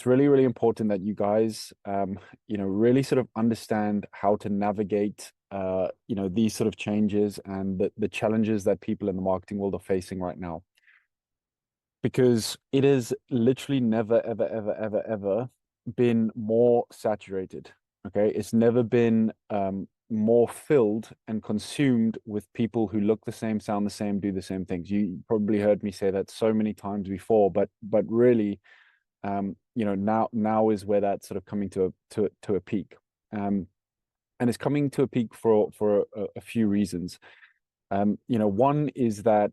it's really, really important that you guys, really sort of understand how to navigate, these sort of changes and the challenges that people in the marketing world are facing right now. Because it is literally never, ever, ever, ever, ever been more saturated. Okay. It's never been more filled and consumed with people who look the same, sound the same, do the same things. You probably heard me say that so many times before, but really, now is where that's sort of coming to a peak. And it's coming to a peak for a few reasons. One is that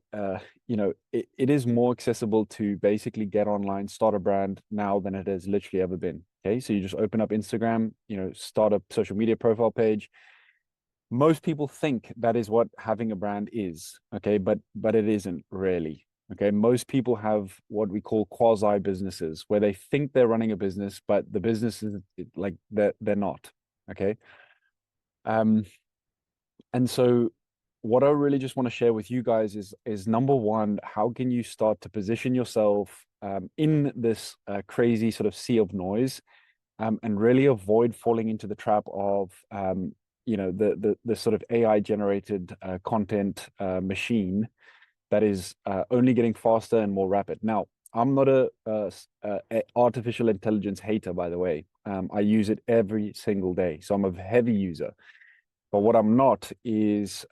it is more accessible to basically get online, start a brand now than it has literally ever been. Okay, so you just open up Instagram, start a social media profile page. Most people think that is what having a brand is. Okay, but it isn't really. Okay, most people have what we call quasi businesses, where they think they're running a business, but the business is like they're not. Okay. And so what I really just want to share with you guys is number one, how can you start to position yourself in this crazy sort of sea of noise, and really avoid falling into the trap of the sort of AI generated content machine that is only getting faster and more rapid. Now, I'm not a artificial intelligence hater, by the way. I use it every single day, so I'm a heavy user. But what I'm not is,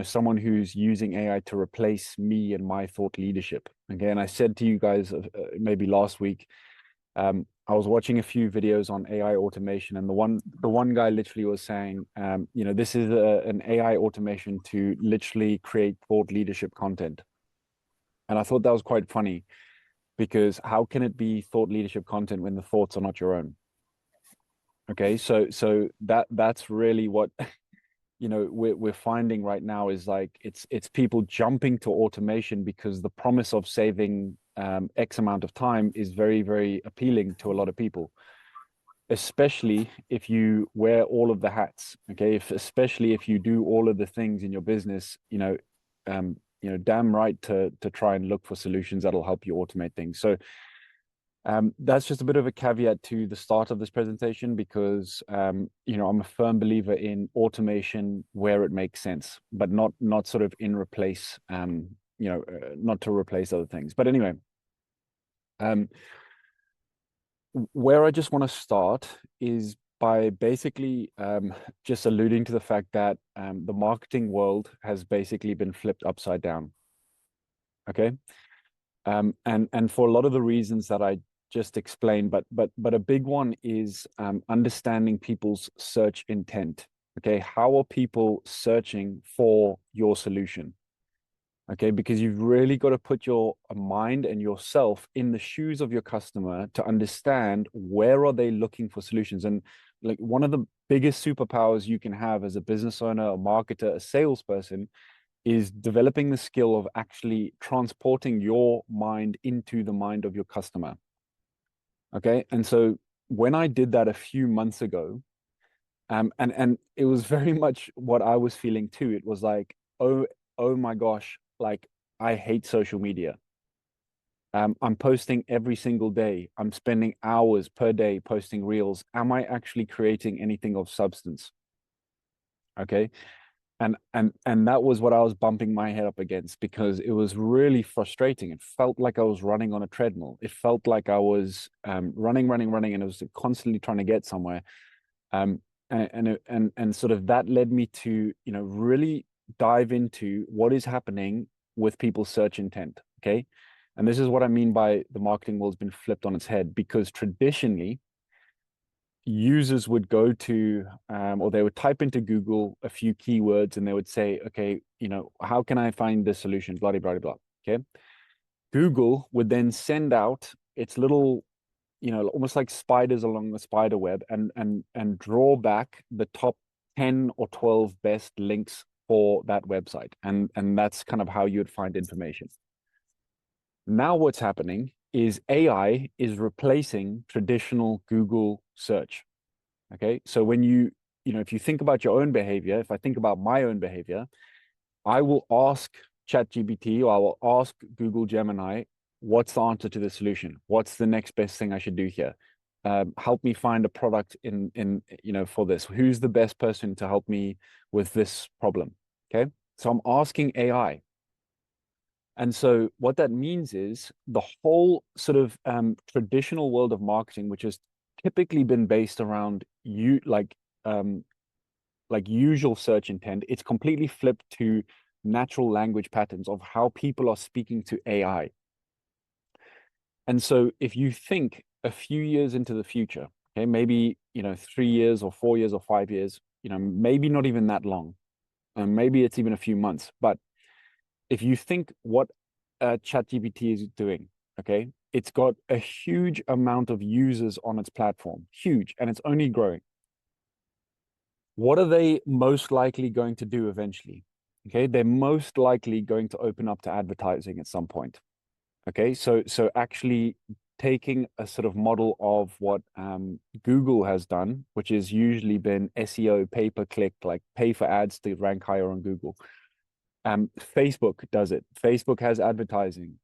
someone who's using AI to replace me and my thought leadership. Again, I said to you guys maybe last week, I was watching a few videos on AI automation, and the one guy literally was saying, this is an AI automation to literally create thought leadership content. And I thought that was quite funny, because how can it be thought leadership content when the thoughts are not your own? Okay, so that's really what we're finding right now is like it's people jumping to automation because the promise of saving X amount of time is very, very appealing to a lot of people, especially if you wear all of the hats. Okay, especially if you do all of the things in your business, damn right to try and look for solutions that'll help you automate things. So that's just a bit of a caveat to the start of this presentation, because I'm a firm believer in automation where it makes sense, but not sort of in replace, not to replace other things. But anyway, where I just want to start is by basically just alluding to the fact that the marketing world has basically been flipped upside down. Okay. And for a lot of the reasons that I just explained, but a big one is understanding people's search intent. Okay, how are people searching for your solution? Okay, because you've really got to put your mind and yourself in the shoes of your customer to understand where are they looking for solutions. And like one of the biggest superpowers you can have as a business owner, a marketer, a salesperson is developing the skill of actually transporting your mind into the mind of your customer. Okay. And so when I did that a few months ago, and it was very much what I was feeling too. It was like, oh my gosh, like I hate social media. I'm posting every single day. I'm spending hours per day posting reels. Am I actually creating anything of substance? Okay. And that was what I was bumping my head up against, because it was really frustrating. It felt like I was running on a treadmill. It felt like I was running, and it was constantly trying to get somewhere. And sort of that led me to really dive into what is happening with people's search intent. Okay, and this is what I mean by the marketing world's been flipped on its head, because traditionally users would go to or they would type into Google a few keywords and they would say, okay, how can I find this solution? Blah, blah, blah, blah. Okay. Google would then send out its little, almost like spiders along the spider web, and draw back the top 10 or 12 best links for that website. And that's kind of how you would find information. Now what's happening is AI is replacing traditional Google search. Okay. So when if you think about your own behavior, if I think about my own behavior, I will ask ChatGPT, or I will ask Google Gemini, what's the answer to the solution? What's the next best thing I should do here? help me find a product for this. Who's the best person to help me with this problem? Okay, so I'm asking AI. And so what that means is the whole sort of traditional world of marketing, which has typically been based around usual search intent, it's completely flipped to natural language patterns of how people are speaking to AI. And so if you think a few years into the future, okay, maybe 3 years or 4 years or 5 years, maybe not even that long, and maybe it's even a few months. But if you think what ChatGPT is doing, okay, it's got a huge amount of users on its platform, huge, and it's only growing. What are they most likely going to do eventually? Okay, they're most likely going to open up to advertising at some point. Okay, so actually taking a sort of model of what Google has done, which has usually been SEO, pay per click, like pay for ads to rank higher on Google. Facebook does it. Facebook has advertising.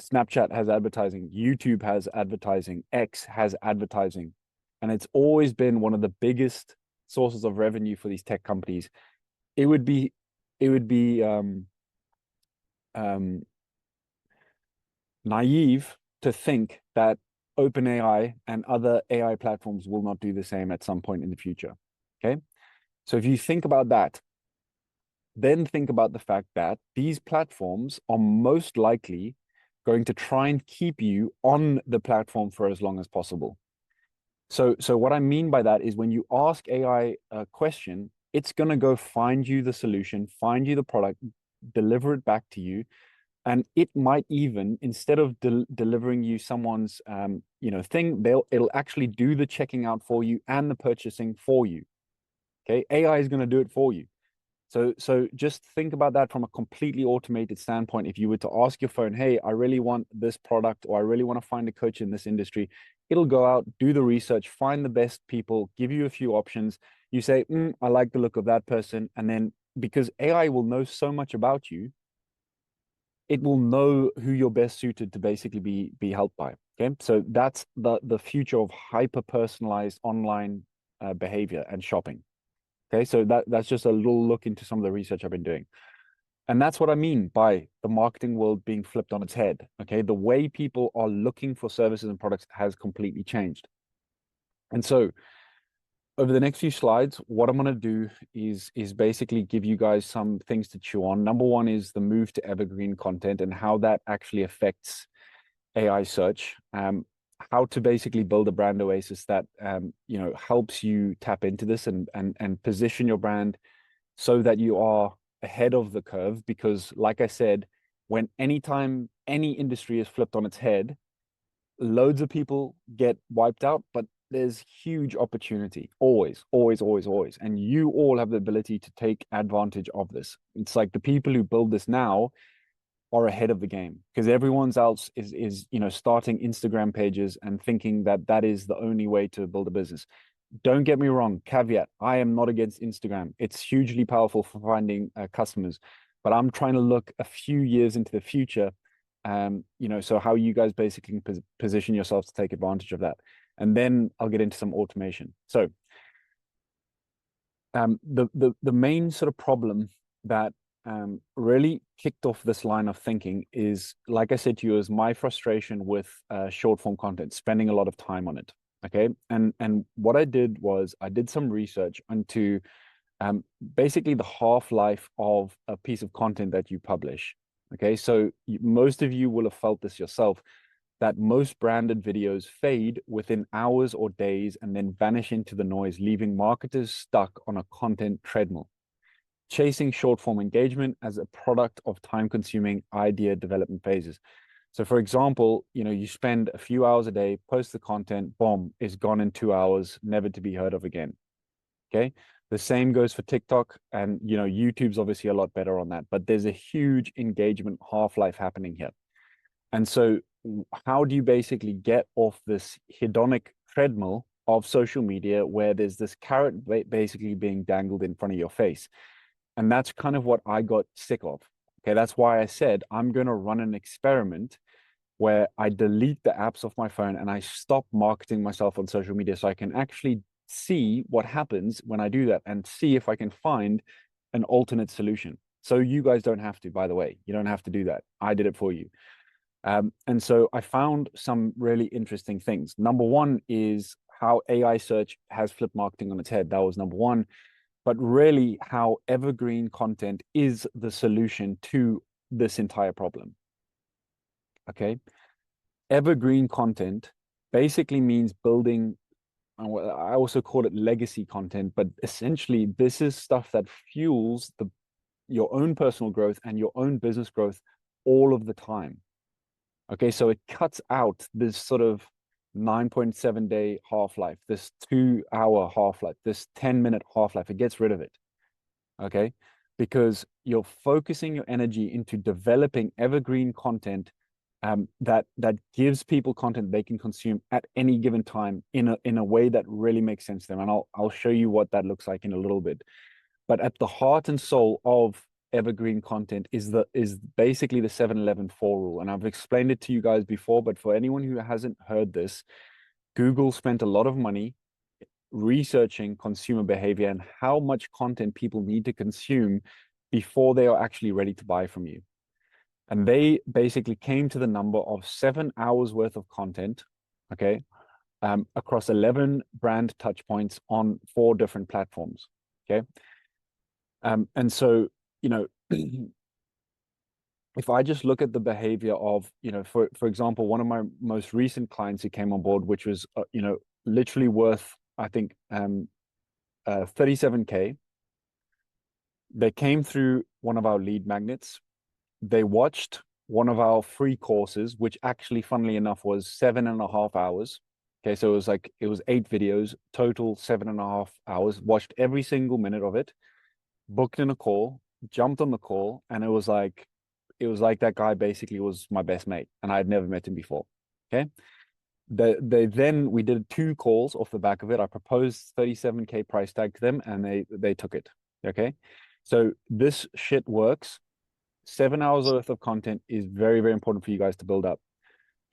Snapchat has advertising. YouTube has advertising. X has advertising, and it's always been one of the biggest sources of revenue for these tech companies. It would be naive to think that OpenAI and other AI platforms will not do the same at some point in the future. Okay, so if you think about that, then think about the fact that these platforms are most likely going to try and keep you on the platform for as long as possible. So what I mean by that is when you ask AI a question, it's going to go find you the solution, find you the product, deliver it back to you. And it might even, instead of delivering you someone's thing, it'll actually do the checking out for you and the purchasing for you. Okay, AI is going to do it for you. So just think about that from a completely automated standpoint. If you were to ask your phone, hey, I really want this product, or I really want to find a coach in this industry, it'll go out, do the research, find the best people, give you a few options. You say, I like the look of that person. And then because AI will know so much about you, it will know who you're best suited to basically be helped by. Okay, so that's the future of hyper personalized online behavior and shopping. Okay, so that's just a little look into some of the research I've been doing. And that's what I mean by the marketing world being flipped on its head. Okay, the way people are looking for services and products has completely changed. And so over the next few slides, what I'm going to do is basically give you guys some things to chew on. Number one is the move to evergreen content and how that actually affects AI search. How to basically build a brand Oasis that helps you tap into this and position your brand so that you are ahead of the curve. Because like I said, anytime any industry is flipped on its head, loads of people get wiped out, but there's huge opportunity, always, always, always, always. And you all have the ability to take advantage of this. It's like the people who build this now are ahead of the game, because everyone else is starting Instagram pages and thinking that that is the only way to build a business. Don't get me wrong, caveat, I am not against Instagram. It's hugely powerful for finding customers, but I'm trying to look a few years into the future. So how you guys basically position yourselves to take advantage of that. And then I'll get into some automation. So the main sort of problem that really kicked off this line of thinking is, like I said to you, is my frustration with short form content, spending a lot of time on it. Okay, and what I did was I did some research into basically the half-life of a piece of content that you publish. Okay, so most of you will have felt this yourself, that most branded videos fade within hours or days and then vanish into the noise, leaving marketers stuck on a content treadmill, chasing short form engagement as a product of time-consuming idea development phases. So for example, you spend a few hours a day, post the content, boom, is gone in 2 hours, never to be heard of again. Okay. The same goes for TikTok, and YouTube's obviously a lot better on that, but there's a huge engagement half-life happening here. And so how do you basically get off this hedonic treadmill of social media where there's this carrot basically being dangled in front of your face? And that's kind of what I got sick of. Okay, that's why I said I'm going to run an experiment where I delete the apps off my phone and I stop marketing myself on social media so I can actually see what happens when I do that and see if I can find an alternate solution. So you guys don't have to, by the way, you don't have to do that. I did it for you. And so I found some really interesting things. Number one is how AI search has flipped marketing on its head. That was number one. But really, how evergreen content is the solution to this entire problem. Okay. Evergreen content basically means building, I also call it legacy content, but essentially, this is stuff that fuels your own personal growth and your own business growth all of the time. Okay, so it cuts out this sort of 9.7 day half-life, this 2 hour half-life, this 10-minute half-life. It gets rid of it. Okay, because you're focusing your energy into developing evergreen content that gives people content they can consume at any given time in a way that really makes sense to them. And I'll show you what that looks like in a little bit. But at the heart and soul of evergreen content is basically the 7-11-4 rule. And I've explained it to you guys before, but for anyone who hasn't heard this, Google spent a lot of money researching consumer behavior and how much content people need to consume before they are actually ready to buy from you. And they basically came to the number of 7 hours worth of content, okay, across 11 brand touch points on 4 different platforms, okay? And so, you know, if I just look at the behavior of, you know, for example, one of my most recent clients who came on board, which was, you know, literally worth, I think, 37K. They came through one of our lead magnets. They watched one of our free courses, which actually, funnily enough, was 7.5 hours. Okay, so it was 8 videos, total 7.5 hours, watched every single minute of it, booked in a call, jumped on the call, and it was like that guy basically was my best mate, and I had never met him before. Okay. We did 2 calls off the back of it. I proposed 37K price tag to them, and they took it. Okay. So this shit works. 7 hours worth of content is very, very important for you guys to build up.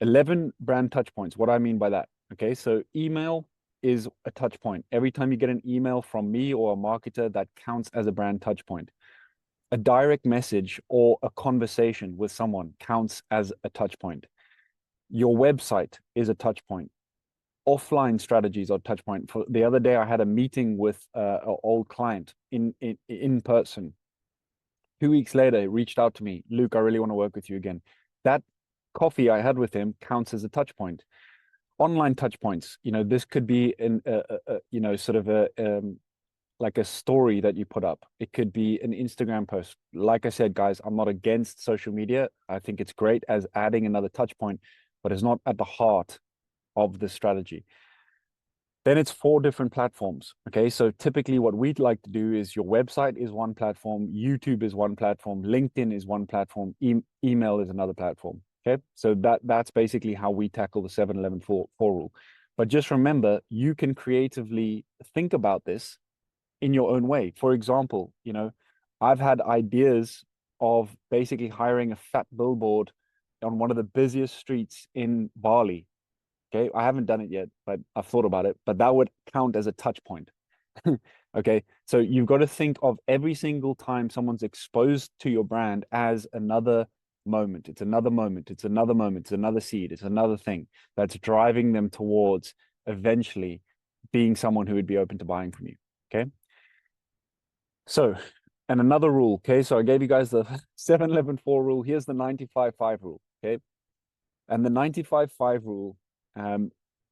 11 brand touch points. What do I mean by that? Okay. So email is a touch point. Every time you get an email from me or a marketer, that counts as a brand touch point. A direct message or a conversation with someone counts as a touch point. Your website is a touch point. Offline strategies are touch point. For the other day, I had a meeting with an old client in person. 2 weeks later, he reached out to me, Luke, I really want to work with you again. That coffee I had with him counts as a touch point. Online touch points, you know, this could be you know, sort of like a story that you put up. It could be an Instagram post. Like I said, guys, I'm not against social media. I think it's great as adding another touch point, but it's not at the heart of the strategy. Then it's 4 different platforms. Okay. So typically what we'd like to do is your website is one platform, YouTube is one platform, LinkedIn is one platform, email is another platform. Okay. So that's basically how we tackle the 7-11-4 rule. But just remember, you can creatively think about this in your own way. For example, you know, I've had ideas of basically hiring a fat billboard on one of the busiest streets in Bali. Okay, I haven't done it yet, but I've thought about it. But that would count as a touch point. Okay, so you've got to think of every single time someone's exposed to your brand as another moment. It's another moment. It's another moment. It's another seed. It's another thing that's driving them towards eventually being someone who would be open to buying from you. Okay. So, and another rule, okay? So I gave you guys the 7-11-4 rule. Here's the 95-5 rule, okay? And the 95-5 rule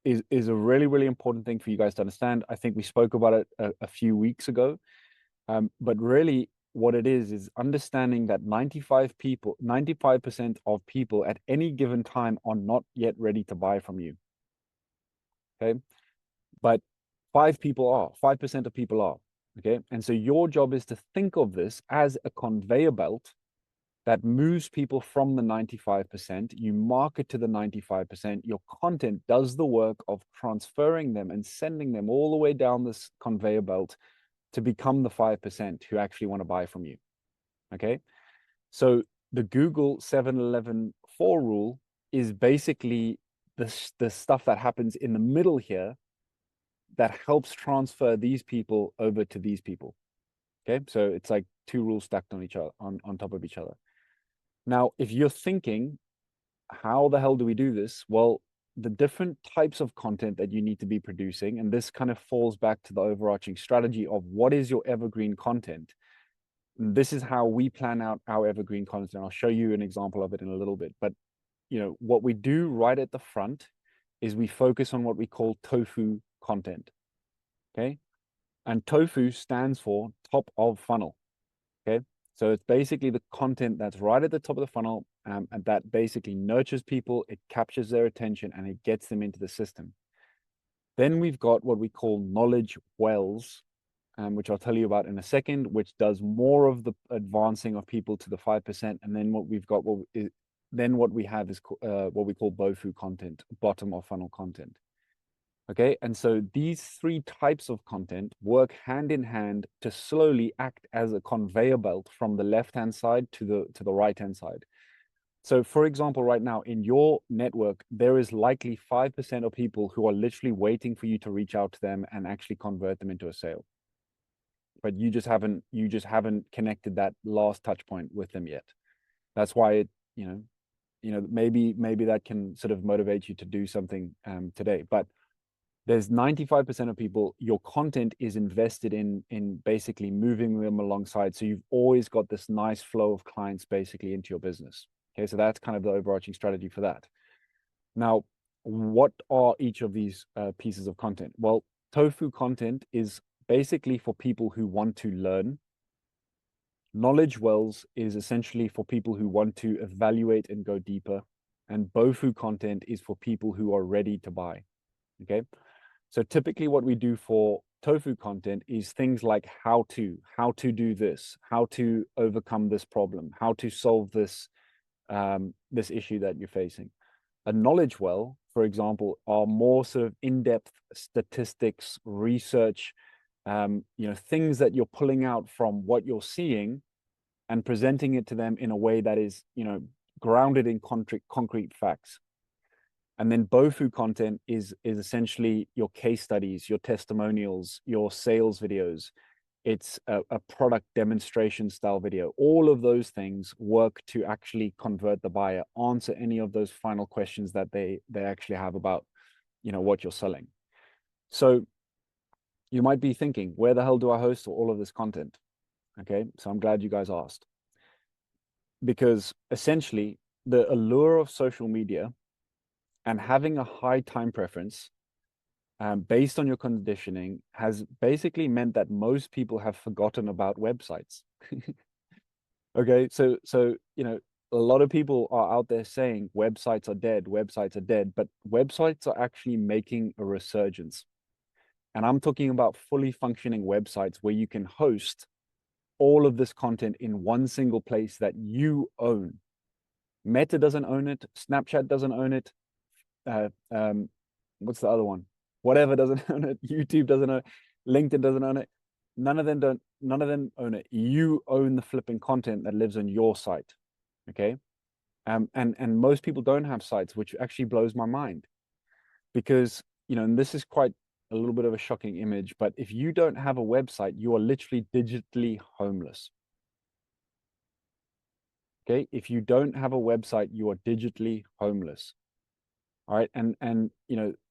is a really, really important thing for you guys to understand. I think we spoke about it a few weeks ago. But really what it is understanding that 95% of people at any given time are not yet ready to buy from you, okay? But 5% of people are. Okay. And so your job is to think of this as a conveyor belt that moves people from the 95%. You market to the 95%. Your content does the work of transferring them and sending them all the way down this conveyor belt to become the 5% who actually want to buy from you. Okay. So the Google 7-11-4 rule is basically the stuff that happens in the middle here that helps transfer these people over to these people. Okay, so it's like two rules stacked on each other, on top of each other. Now, if you're thinking, how the hell do we do this? Well, the different types of content that you need to be producing, and this kind of falls back to the overarching strategy of what is your evergreen content. And this is how we plan out our evergreen content. I'll show you an example of it in a little bit. But what we do right at the front is we focus on what we call TOFU content. Okay, and TOFU stands for top of funnel. Okay, so it's basically the content that's right at the top of the funnel, and that basically nurtures people, it captures their attention, and it gets them into the system. Then we've got what we call knowledge wells, which I'll tell you about in a second, which does more of the advancing of people to the 5%. And then what we have is what we call BOFU content, bottom of funnel content. Okay, and so these three types of content work hand in hand to slowly act as a conveyor belt from the left-hand side to the right-hand side. So for example, right now in your network, there is likely 5% of people who are literally waiting for you to reach out to them and actually convert them into a sale. But you just haven't connected that last touch point with them yet. That's why maybe that can sort of motivate you to do something today. But there's 95% of people, your content is invested in basically moving them alongside. So you've always got this nice flow of clients basically into your business. Okay, so that's kind of the overarching strategy for that. Now, what are each of these pieces of content? Well, TOFU content is basically for people who want to learn. Knowledge wells is essentially for people who want to evaluate and go deeper. And BOFU content is for people who are ready to buy. Okay. So typically what we do for TOFU content is things like how to do this, how to overcome this problem, how to solve this this issue that you're facing. A knowledge well, for example, are more sort of in-depth statistics, research, things that you're pulling out from what you're seeing and presenting it to them in a way that is, grounded in concrete facts. And then BOFU content is essentially your case studies, your testimonials, your sales videos. It's a product demonstration style video. All of those things work to actually convert the buyer, answer any of those final questions that they actually have about, what you're selling. So you might be thinking, where the hell do I host all of this content? Okay, so I'm glad you guys asked. Because essentially, the allure of social media and having a high time preference based on your conditioning has basically meant that most people have forgotten about websites. Okay, so a lot of people are out there saying websites are dead, but websites are actually making a resurgence. And I'm talking about fully functioning websites where you can host all of this content in one single place that you own. Meta doesn't own it, Snapchat doesn't own it, what's the other one? Whatever doesn't own it, YouTube doesn't own it, LinkedIn doesn't own it. None of them own it. You own the flipping content that lives on your site. Okay. And most people don't have sites, which actually blows my mind. Because, and this is quite a little bit of a shocking image, but if you don't have a website, you are literally digitally homeless. Okay. If you don't have a website, you are digitally homeless. All right. And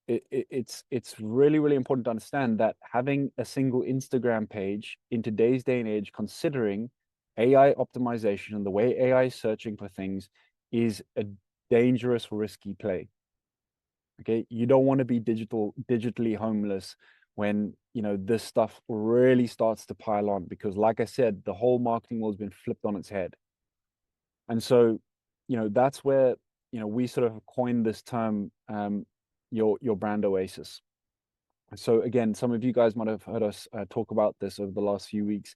it's really, really important to understand that having a single Instagram page in today's day and age, considering AI optimization and the way AI is searching for things, is a dangerous, risky play. Okay, you don't want to be digitally homeless when this stuff really starts to pile on, because like I said, the whole marketing world has been flipped on its head. And so that's where we sort of coined this term, your brand Oasis. So again, some of you guys might have heard us talk about this over the last few weeks,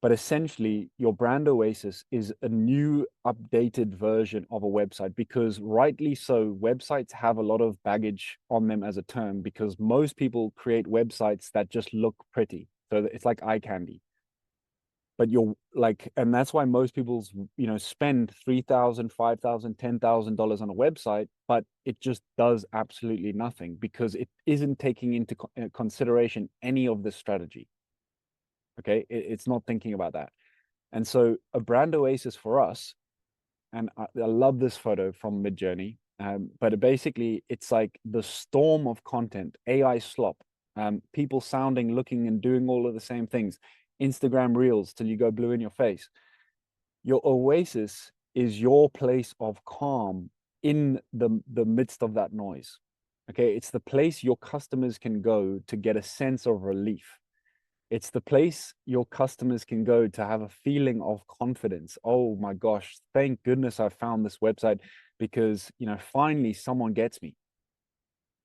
but essentially your brand Oasis is a new updated version of a website, because rightly so, websites have a lot of baggage on them as a term, because most people create websites that just look pretty. So it's like eye candy. but you're like, and that's why most people's, spend $3,000, $5,000, $10,000 on a website, but it just does absolutely nothing because it isn't taking into consideration any of the strategy. Okay, it's not thinking about that. And so a brand oasis for us, and I love this photo from Midjourney, but basically it's like the storm of content, AI slop, people sounding, looking, and doing all of the same things, Instagram reels till you go blue in your face. Your oasis is your place of calm in the midst of that noise. Okay, it's the place your customers can go to get a sense of relief. It's the place your customers can go to have a feeling of confidence. Oh my gosh, thank goodness I found this website because, finally someone gets me.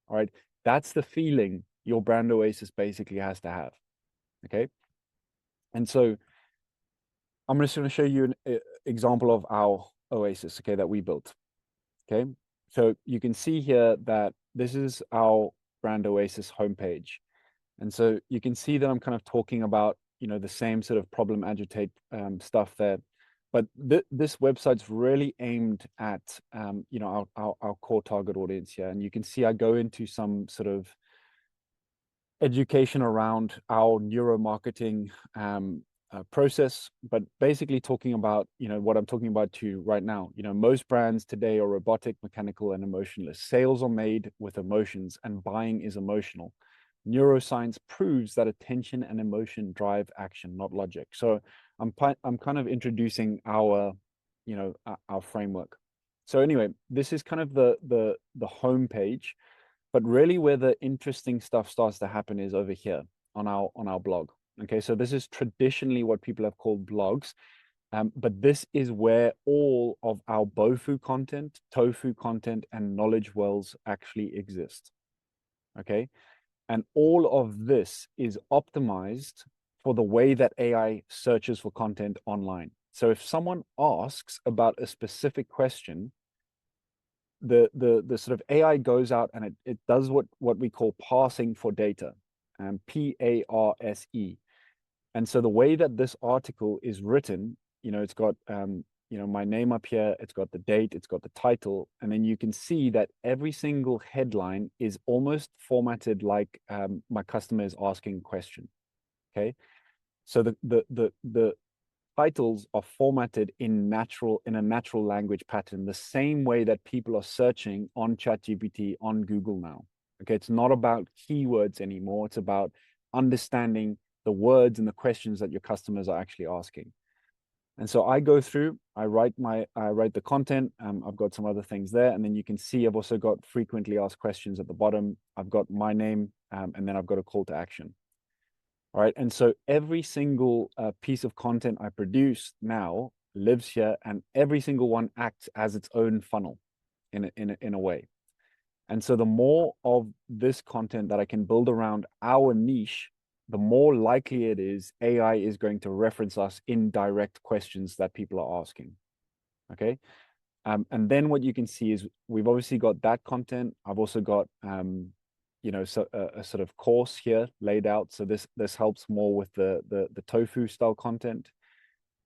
All right. That's the feeling your brand oasis basically has to have. Okay. And so I'm just going to show you an example of our oasis, okay, that we built. Okay. So you can see here that this is our brand oasis homepage. And so you can see that I'm kind of talking about, the same sort of problem agitate stuff there. But this website's really aimed at, our core target audience here. And you can see I go into some sort of education around our neuromarketing process, but basically talking about, what I'm talking about to you right now. Most brands today are robotic, mechanical, and emotionless. Sales are made with emotions and buying is emotional. Neuroscience proves that attention and emotion drive action, not logic. So I'm kind of introducing our framework. So anyway, this is kind of the home page, but really where the interesting stuff starts to happen is over here on our blog. Okay, so this is traditionally what people have called blogs, but this is where all of our BOFU content, TOFU content, and knowledge wells actually exist. Okay. And all of this is optimized for the way that AI searches for content online. So if someone asks about a specific question, the sort of AI goes out and it does what we call parsing for data, PARSE. And so the way that this article is written, it's got my name up here, it's got the date, it's got the title, and then you can see that every single headline is almost formatted like my customer is asking a question. Okay, so the titles are formatted in a natural language pattern, the same way that people are searching on ChatGPT on Google now. Okay, it's not about keywords anymore, it's about understanding the words and the questions that your customers are actually asking. And so I go through, I write the content. I've got some other things there. And then you can see I've also got frequently asked questions at the bottom. I've got my name, and then I've got a call to action. All right. And so every single piece of content I produce now lives here, and every single one acts as its own funnel in a way. And so the more of this content that I can build around our niche, the more likely it is AI is going to reference us in direct questions that people are asking. Okay. And then what you can see is we've obviously got that content. I've also got, so a sort of course here laid out. So this helps more with the TOFU style content.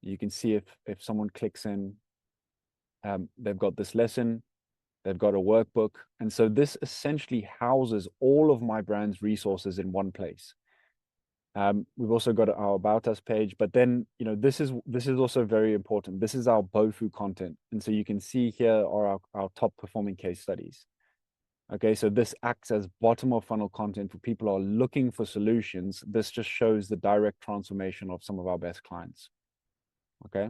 You can see if someone clicks in, they've got this lesson, they've got a workbook. And so this essentially houses all of my brand's resources in one place. We've also got our About Us page, but then, this is also very important. This is our BOFU content. And so you can see here are our top performing case studies. Okay, so this acts as bottom of funnel content for people who are looking for solutions. This just shows the direct transformation of some of our best clients. Okay,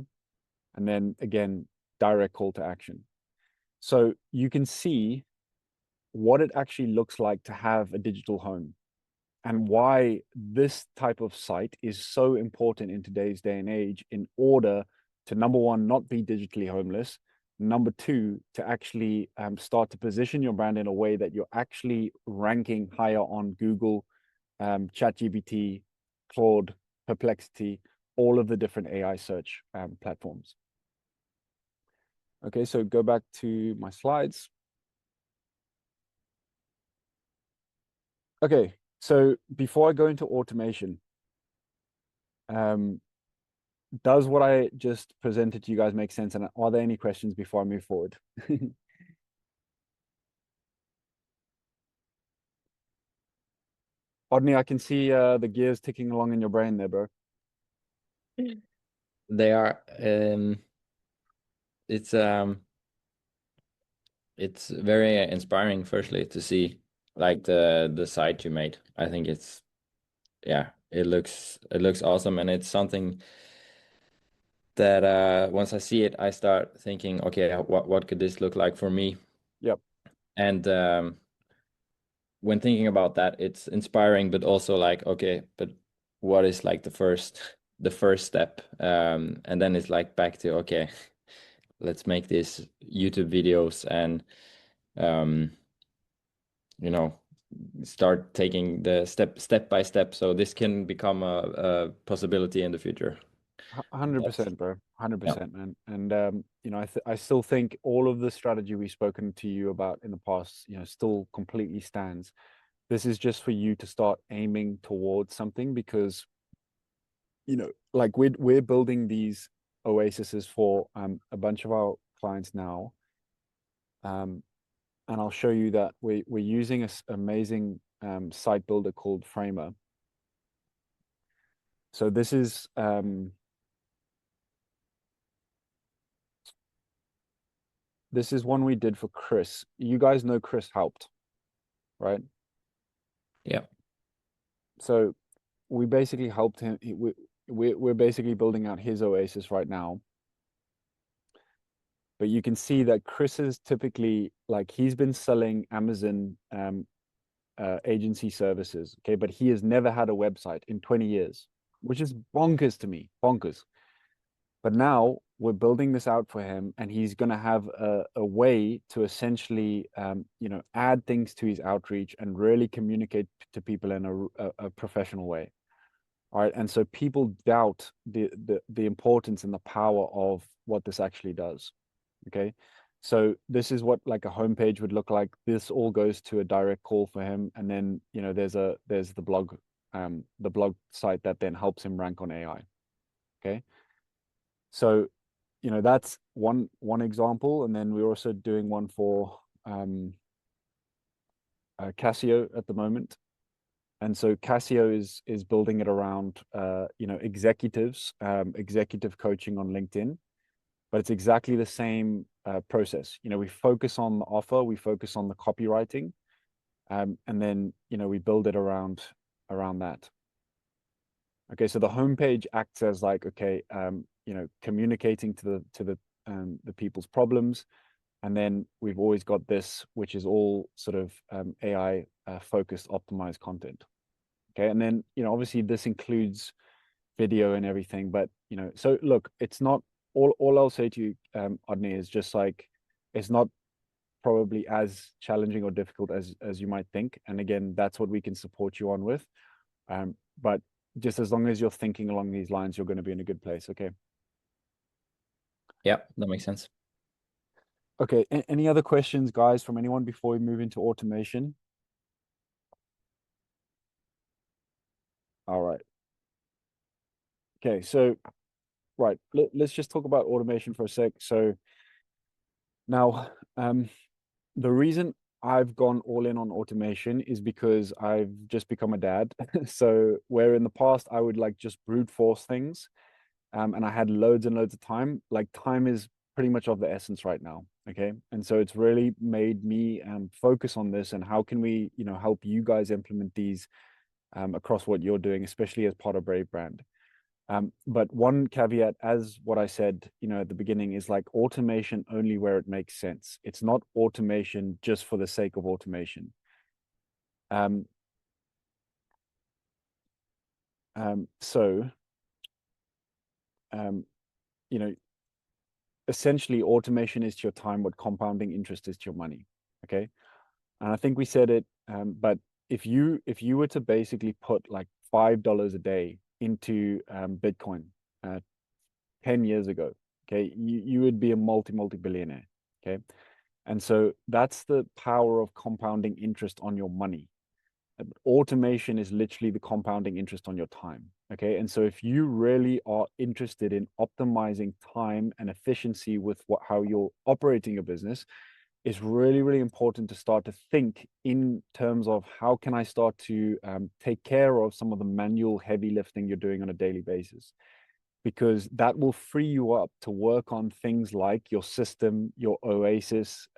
and then again, direct call to action. So you can see what it actually looks like to have a digital home, and why this type of site is so important in today's day and age in order to, number one, not be digitally homeless. Number two, to actually start to position your brand in a way that you're actually ranking higher on Google, ChatGPT, Claude, Perplexity, all of the different AI search platforms. Okay, so go back to my slides. Okay, so before I go into automation, does what I just presented to you guys make sense? And are there any questions before I move forward? Odney, I can see the gears ticking along in your brain there, bro. They are it's very inspiring, firstly, to see like the site you made. I think it's, yeah, it looks awesome, and it's something that once I see it, I start thinking, okay, what could this look like for me? Yep. And when thinking about that, it's inspiring, but also like, okay, but what is like the first step? And then it's like back to, okay, let's make these YouTube videos and um, you know, start taking the step by step, so this can become a possibility in the future. That's 100%, bro. Yeah. 100%, man. And I still think all of the strategy we've spoken to you about in the past, still completely stands. This is just for you to start aiming towards something because, like we're building these oases for a bunch of our clients now. Um, and I'll show you that we're using an amazing site builder called Framer. So this is one we did for Chris. You guys know Chris helped, right? Yeah. So we basically helped him. We're basically building out his Oasis right now. But you can see that Chris is typically like he's been selling Amazon agency services, okay, but he has never had a website in 20 years, which is bonkers to me, bonkers. But now we're building this out for him, and he's going to have a way to essentially, add things to his outreach and really communicate to people in a professional way. All right, and so people doubt the importance and the power of what this actually does. Okay, so this is what like a homepage would look like. This all goes to a direct call for him, and then there's the blog site that then helps him rank on AI. Okay, so that's one example, and then we're also doing one for Casio at the moment. And so Casio is building it around executives, executive coaching on LinkedIn, but it's exactly the same process. We focus on the offer, we focus on the copywriting, and then we build it around that. Okay, so the homepage acts as like, okay, communicating to the people's problems, and then we've always got this, which is all sort of AI focused, optimized content. Okay, and then obviously this includes video and everything, but so look, it's not all I'll say to you, Odney, is just like it's not probably as challenging or difficult as you might think. And again, that's what we can support you on with. But just as long as you're thinking along these lines, you're going to be in a good place. Okay. Yeah, that makes sense. Okay. Any other questions, guys, from anyone before we move into automation? All right. Okay. So, right. Let's just talk about automation for a sec. So now, the reason I've gone all in on automation is because I've just become a dad. So where in the past I would like just brute force things, and I had loads and loads of time, like time is pretty much of the essence right now. Okay. And so it's really made me focus on this and how can we, help you guys implement these across what you're doing, especially as part of Brave Brand. But one caveat, as what I said, at the beginning, is like automation only where it makes sense. It's not automation just for the sake of automation. Um, so, um, you know, essentially, automation is to your time what compounding interest is to your money. Okay, and I think we said it, but if you were to basically put like $5 a day into Bitcoin, 10 years ago, okay, you would be a multi billionaire. Okay. And so that's the power of compounding interest on your money. Automation is literally the compounding interest on your time. Okay. And so if you really are interested in optimizing time and efficiency with how you're operating your business, it's really, really important to start to think in terms of how can I start to take care of some of the manual heavy lifting you're doing on a daily basis, because that will free you up to work on things like your system, your Oasis,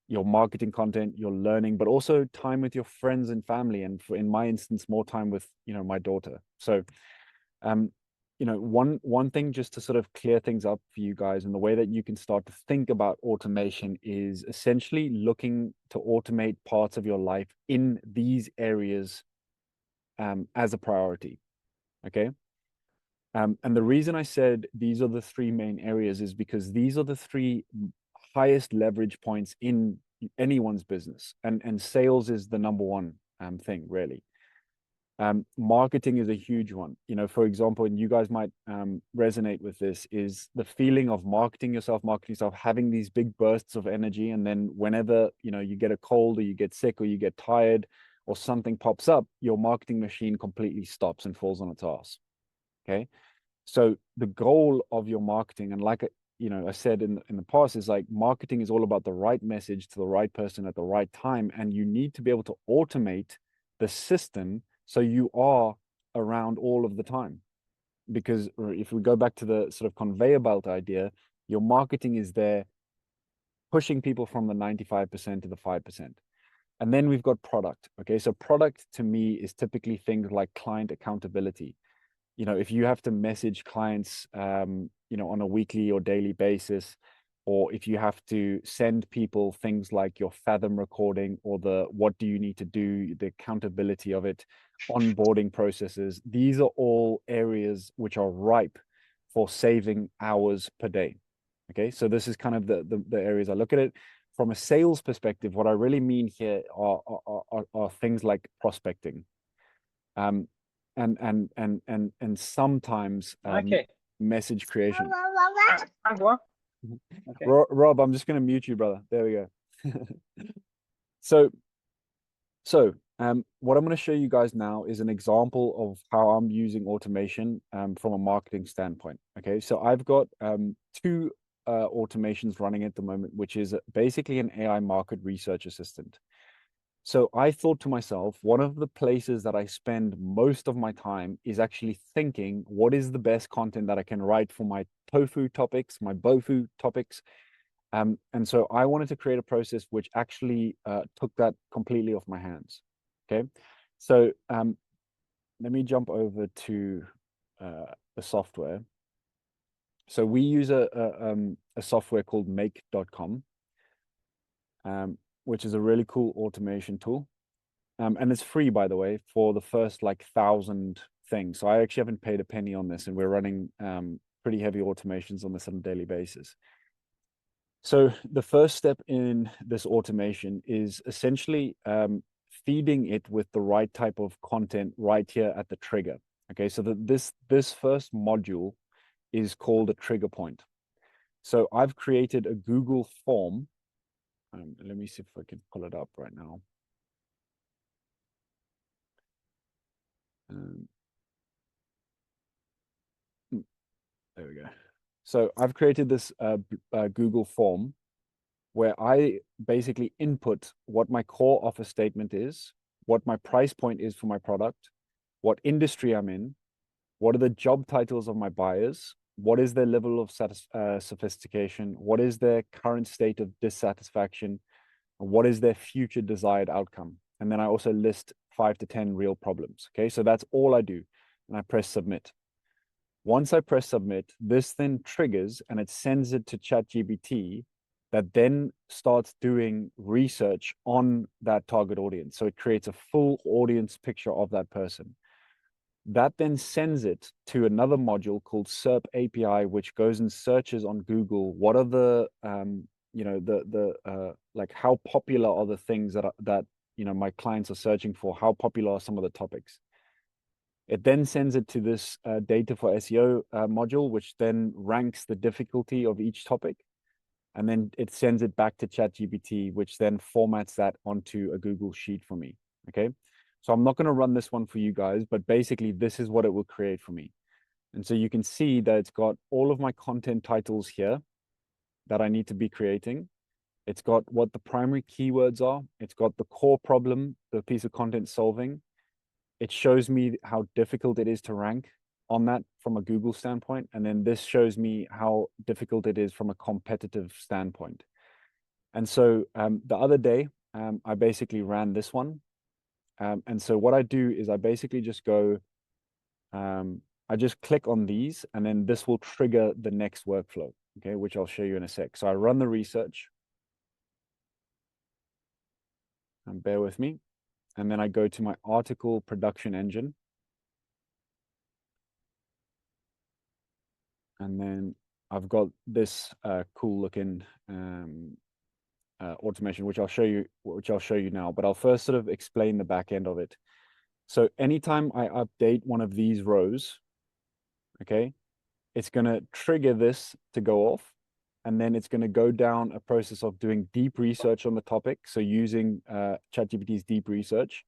your marketing content, your learning, but also time with your friends and family. And in my instance, more time with, my daughter. So, one thing just to sort of clear things up for you guys, and the way that you can start to think about automation is essentially looking to automate parts of your life in these areas as a priority. Okay. And the reason I said these are the three main areas is because these are the three highest leverage points in anyone's business, and sales is the number one thing, really. Marketing is a huge one. For example, and you guys might resonate with this, is the feeling of marketing yourself, having these big bursts of energy, and then whenever you get a cold or you get sick or you get tired or something pops up, your marketing machine completely stops and falls on its ass. Okay. So the goal of your marketing, and like I said in the past, is like marketing is all about the right message to the right person at the right time, and you need to be able to automate the system so you are around all of the time. Because if we go back to the sort of conveyor belt idea, your marketing is there pushing people from the 95% to the 5%. And then we've got product. Okay, so product to me is typically things like client accountability. If you have to message clients, on a weekly or daily basis, or if you have to send people things like your Fathom recording or the what do you need to do, the accountability of it, onboarding processes, these are all areas which are ripe for saving hours per day. Okay, so this is kind of the areas I look at it. From a sales perspective, what I really mean here are things like prospecting. And sometimes message creation. Okay. Rob, I'm just going to mute you, brother. There we go. So what I'm going to show you guys now is an example of how I'm using automation from a marketing standpoint. Okay, so I've got two automations running at the moment, which is basically an AI market research assistant. So I thought to myself, one of the places that I spend most of my time is actually thinking, what is the best content that I can write for my TOFU topics, my BOFU topics? And so I wanted to create a process which actually took that completely off my hands. Okay, so let me jump over to the software. So we use a software called make.com. Which is a really cool automation tool. And it's free, by the way, for the first 1,000 things. So I actually haven't paid a penny on this, and we're running pretty heavy automations on this on a daily basis. So the first step in this automation is essentially feeding it with the right type of content right here at the trigger. Okay, so this first module is called a trigger point. So I've created a Google form. Let me see if I can pull it up right now. There we go. So I've created this Google form where I basically input what my core offer statement is, what my price point is for my product, what industry I'm in, what are the job titles of my buyers, what is their level of sophistication, what is their current state of dissatisfaction, what is their future desired outcome. And then I also list 5 to 10 real problems. Okay, so that's all I do. And I press submit. Once I press submit, this then triggers and it sends it to ChatGPT, that then starts doing research on that target audience. So it creates a full audience picture of that person. That then sends it to another module called SERP API, which goes and searches on Google what are the like how popular are the things that my clients are searching for, how popular are some of the topics. It then sends it to this data for SEO module, which then ranks the difficulty of each topic. And then it sends it back to ChatGPT, which then formats that onto a Google Sheet for me. Okay. So I'm not going to run this one for you guys, but basically this is what it will create for me. And so you can see that it's got all of my content titles here that I need to be creating. It's got what the primary keywords are. It's got the core problem, the piece of content solving. It shows me how difficult it is to rank on that from a Google standpoint. And then this shows me how difficult it is from a competitive standpoint. And so the other day, I basically ran this one. And so what I do is I basically just go, I just click on these, and then this will trigger the next workflow, okay, which I'll show you in a sec. So I run the research, and bear with me. And then I go to my article production engine. And then I've got this cool looking automation, which I'll show you now, but I'll first sort of explain the back end of it. So anytime I update one of these rows, okay, it's going to trigger this to go off, and then it's going to go down a process of doing deep research on the topic. So using ChatGPT's deep research.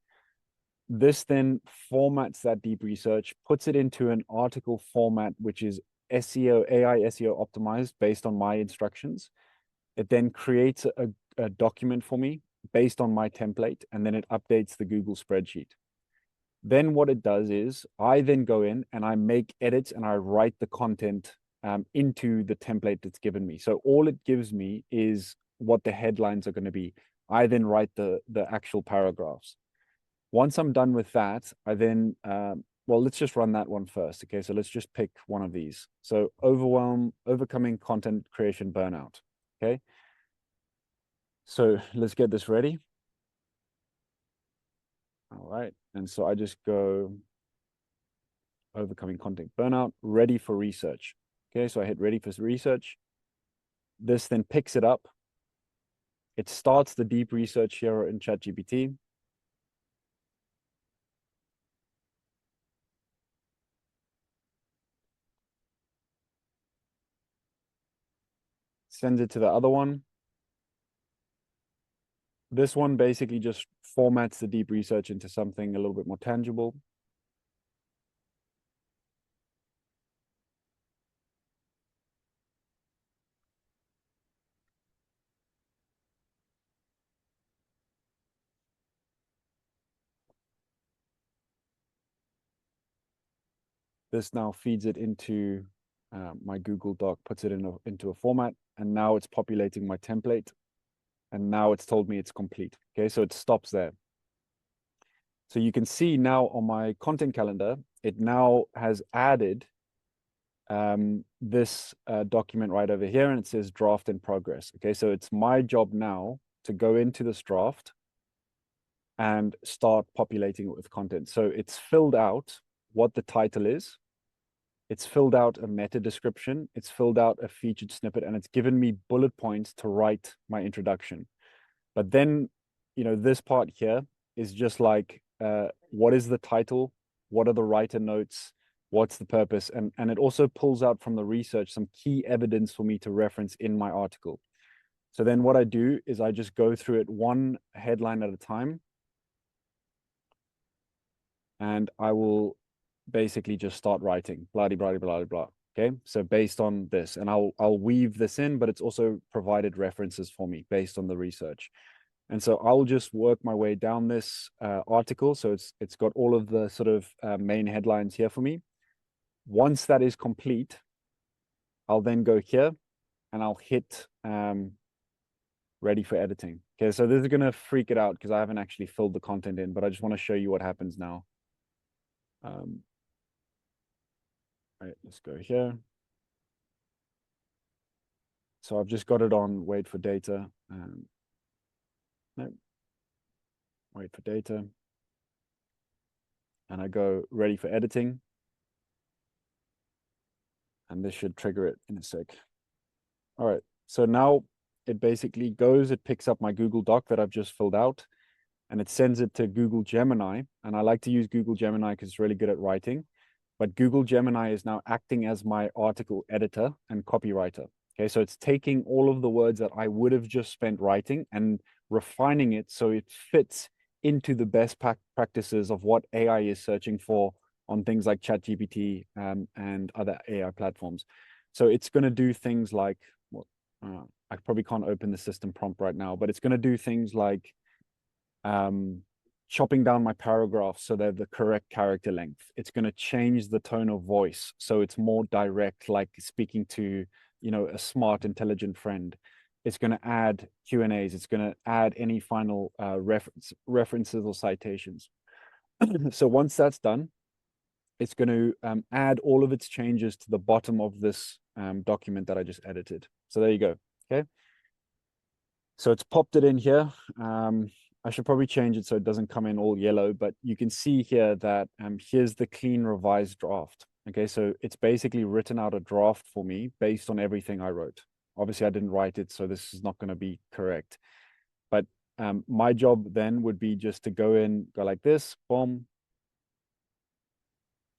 This then formats that deep research, puts it into an article format, which is AI SEO optimized based on my instructions. It then creates a document for me based on my template, and then it updates the Google spreadsheet. Then what it does is I then go in and I make edits and I write the content into the template that's given me. So all it gives me is what the headlines are going to be. I then write the actual paragraphs. Once I'm done with that, I then, well, let's just run that one first. Okay, so let's just pick one of these. So overcoming content creation burnout. Okay, so let's get this ready. All right, and so I just go overcoming content burnout, ready for research. Okay, so I hit ready for research. This then picks it up. It starts the deep research here in ChatGPT. Sends it to the other one. This one basically just formats the deep research into something a little bit more tangible. This now feeds it into my Google Doc, puts it into a format, and now it's populating my template. And now it's told me it's complete. Okay, so it stops there. So you can see now on my content calendar, it now has added this document right over here, and it says draft in progress. Okay, so it's my job now to go into this draft and start populating it with content. So it's filled out what the title is. It's filled out a meta description. It's filled out a featured snippet, and it's given me bullet points to write my introduction. But then, you know, this part here is just like, what is the title? What are the writer notes? What's the purpose? And it also pulls out from the research some key evidence for me to reference in my article. So then what I do is I just go through it one headline at a time. And I will basically just start writing, blah, blah, blah, blah, blah. Okay, so based on this, and I'll weave this in, but it's also provided references for me based on the research. And so I'll just work my way down this article. So it's got all of the sort of main headlines here for me. Once that is complete, I'll then go here and I'll hit ready for editing. Okay, so this is going to freak it out because I haven't actually filled the content in, but I just want to show you what happens now. All right, let's go here. So I've just got it on wait for data. No, wait for data. And I go ready for editing. And this should trigger it in a sec. All right, so now it basically goes, it picks up my Google Doc that I've just filled out, and it sends it to Google Gemini. And I like to use Google Gemini because it's really good at writing. But Google Gemini is now acting as my article editor and copywriter. Okay, so it's taking all of the words that I would have just spent writing and refining it so it fits into the best practices of what AI is searching for on things like ChatGPT and other AI platforms. So it's going to do things like, I probably can't open the system prompt right now, but it's going to do things like chopping down my paragraphs so they're the correct character length. It's going to change the tone of voice so it's more direct, like speaking to, you know, a smart, intelligent friend. It's going to add Q&As. It's going to add any final references or citations. So once that's done, it's going to add all of its changes to the bottom of this document that I just edited. So there you go. Okay. So it's popped it in here. I should probably change it so it doesn't come in all yellow, but you can see here that here's the clean revised draft. Okay, so it's basically written out a draft for me based on everything I wrote. Obviously, I didn't write it, so this is not going to be correct. But my job then would be just to go in, go like this, boom,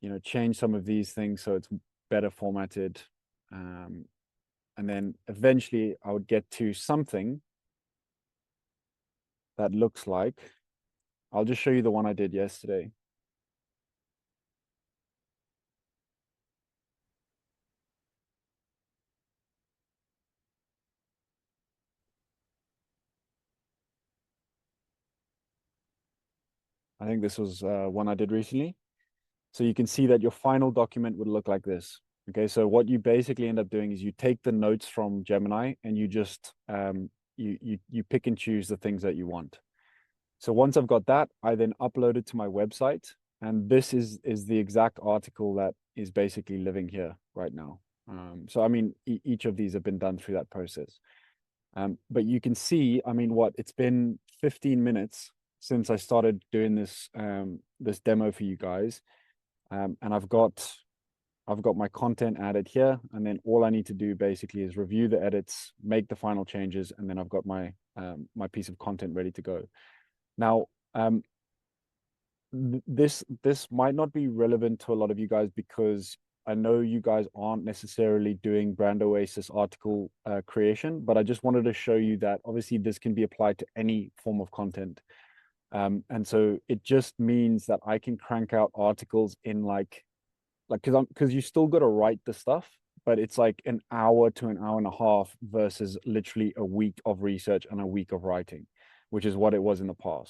you know, change some of these things so it's better formatted. And then eventually I would get to something that looks like, I'll just show you the one I did yesterday. I think this was one I did recently. So you can see that your final document would look like this. Okay, so what you basically end up doing is you take the notes from Gemini and you just you pick and choose the things that you want. So once I've got that, I then upload it to my website, and this is the exact article that is basically living here right now. So I mean, each of these have been done through that process. But you can see, I mean, it's been 15 minutes since I started doing this demo for you guys. And I've got my content added here, and then all I need to do basically is review the edits, make the final changes, and then I've got my my piece of content ready to go. Now, this might not be relevant to a lot of you guys because I know you guys aren't necessarily doing brand Oasis article creation, but I just wanted to show you that obviously this can be applied to any form of content. And so it just means that I can crank out articles in like because you still got to write the stuff, but it's like an hour to an hour and a half versus literally a week of research and a week of writing, which is what it was in the past.